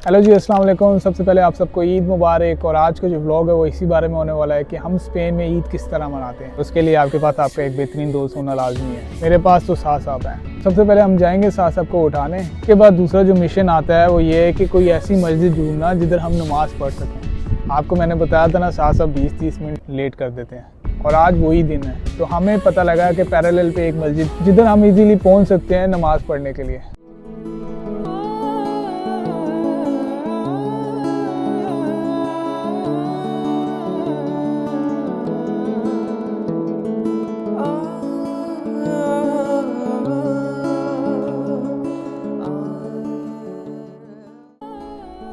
Hello जी, अस्सलाम वालेकुम। सबसे पहले आप सबको ईद मुबारक। और आज का जो व्लॉग है वो इसी बारे में होने वाला है कि हम स्पेन में ईद किस तरह मनाते हैं। उसके लिए आपके पास आपका एक बेहतरीन दोस्त होना लाजमी है। मेरे पास तो साथ साहब हैं। सबसे पहले हम जाएंगे साथ साहब को उठाने। उसके बाद दूसरा जो मिशन आता है वो ये है कि कोई ऐसी मस्जिद ढूंढना जिधर हम नमाज़ पढ़ सकें। आपको मैंने बताया था ना, साथ साहब 20-30 मिनट लेट कर देते हैं और आज वही दिन है। तो हमें पता लगा कि पैरेलल पे एक मस्जिद जिधर हम इजीली पहुंच सकते हैं नमाज़ पढ़ने के लिए।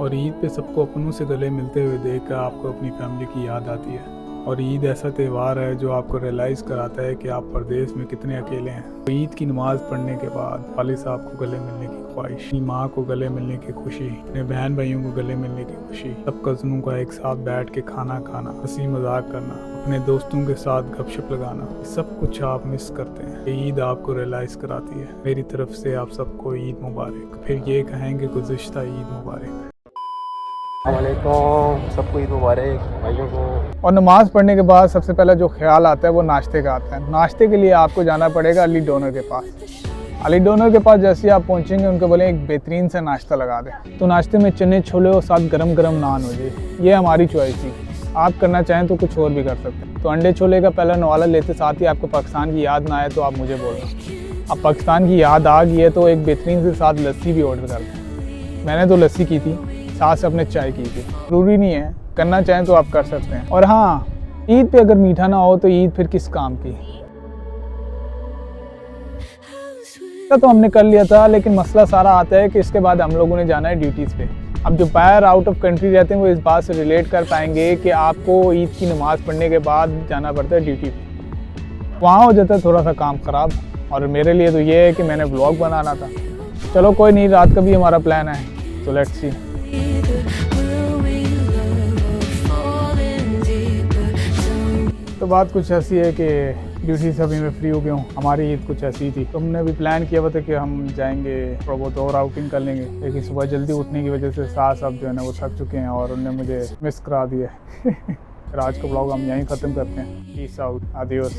और ईद पे सबको अपनों से गले मिलते हुए देखकर आपको अपनी फैमिली की याद आती है। और ईद ऐसा त्यौहार है जो आपको रियलाइज़ कराता है कि आप परदेश में कितने अकेले हैं। तो ईद की नमाज़ पढ़ने के बाद वालिद साहब को गले मिलने की ख्वाहिश, अपनी माँ को गले मिलने की खुशी, अपने बहन भाइयों को गले मिलने की खुशी, सब कज़नों का एक साथ बैठ के खाना खाना, हंसी मजाक करना, अपने दोस्तों के साथ गपशप लगाना, सब कुछ आप मिस करते हैं। ईद आपको रियलाइज़ कराती है। मेरी तरफ से आप सबको ईद मुबारक। फिर ये कहेंगे गुज़िश्ता ईद मुबारक। वालेकुम, सबको ईद मुबारक भाइयों को। और नमाज़ पढ़ने के बाद सबसे पहला जो ख्याल आता है वो नाश्ते का आता है। नाश्ते के लिए आपको जाना पड़ेगा अली डोनर के पास। अली डोनर के पास जैसे ही आप पहुंचेंगे उनको बोलें एक बेहतरीन सा नाश्ता लगा दें। तो नाश्ते में चने छोले और साथ गरम गरम नान हो जाए। ये हमारी चॉइस थी। आप करना चाहें तो कुछ और भी कर सकते हैं। तो अंडे छोले का पहला नवाला लेते साथ ही आपको पाकिस्तान की याद ना आए तो आप मुझे बोलना। अब पाकिस्तान की याद आ गई है तो एक बेहतरीन से साथ लस्सी भी ऑर्डर कर दें। मैंने तो लस्सी की थी, साथ से अपने चाय की थी। ज़रूरी नहीं है, करना चाहें तो आप कर सकते हैं। और हाँ, ईद पे अगर मीठा ना हो तो ईद फिर किस काम की। तो हमने कर लिया था, लेकिन मसला सारा आता है कि इसके बाद हम लोगों ने जाना है ड्यूटीज़ पे। अब जो बाहर आउट ऑफ कंट्री रहते हैं वो इस बात से रिलेट कर पाएंगे कि आपको ईद की नमाज़ पढ़ने के बाद जाना पड़ता है ड्यूटी पे। वहाँ हो जाता है थोड़ा सा काम ख़राब। और मेरे लिए तो ये है कि मैंने व्लॉग बनाना था। चलो कोई नहीं, रात का भी हमारा प्लान है, तो लेट्स सी। तो बात कुछ ऐसी है कि ड्यूटी से अभी मैं फ्री हो गया हूँ। हमारी ईद कुछ ऐसी थी, तो हमने अभी प्लान किया हुआ था कि हम जाएंगे, थोड़ा बहुत और आउटिंग कर लेंगे। लेकिन सुबह जल्दी उठने की वजह से सास साहब जो है ना वो थक चुके हैं और उन्होंने मुझे मिस करा दिया है। फिर आज का ब्लॉग हम यहीं ख़त्म करते हैं। Peace out, adios.